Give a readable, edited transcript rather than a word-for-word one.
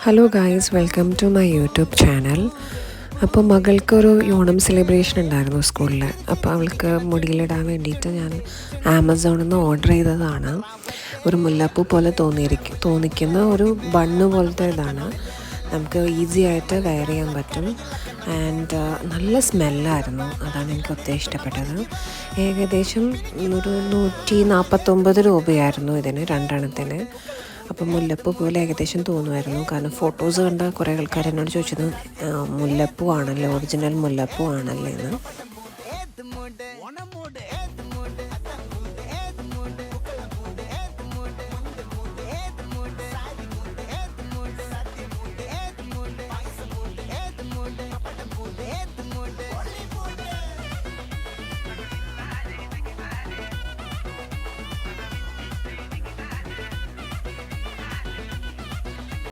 Hello guys, welcome to my YouTube channel. അപ്പോൾ മകൾക്കൊരു Onam celebration ഉണ്ടായിരുന്നു സ്കൂളിൽ. അപ്പോൾ അവൾക്ക് മുടിയിലിടാൻ വേണ്ടിയിട്ട് ഞാൻ ആമസോണിൽ നിന്ന് ഓർഡർ ചെയ്തതാണ്. ഒരു മുല്ലപ്പൂ പോലെ തോന്നിക്കുന്ന ഒരു ബണ്ണ് പോലത്തെ ഇതാണ്. നമുക്ക് ഈസി ആയിട്ട് വെയർ ചെയ്യാൻ പറ്റും. ആൻഡ് നല്ല സ്മെല്ലായിരുന്നു. അതാണ് എനിക്ക് ഒത്തിരി ഇഷ്ടപ്പെട്ടത്. ഏകദേശം ഒരു 149 രൂപയായിരുന്നു ഇതിന്, രണ്ടെണ്ണത്തിന്. അപ്പം മുല്ലപ്പൂ പോലെ ഏകദേശം തോന്നുമായിരുന്നു. കാരണം ഫോട്ടോസ് കണ്ട കുറേ ആൾക്കാർ എന്നോട് ചോദിച്ചത് മുല്ലപ്പൂ ആണല്ലോ, ഒറിജിനൽ മുല്ലപ്പൂ ആണല്ലോ എന്ന്.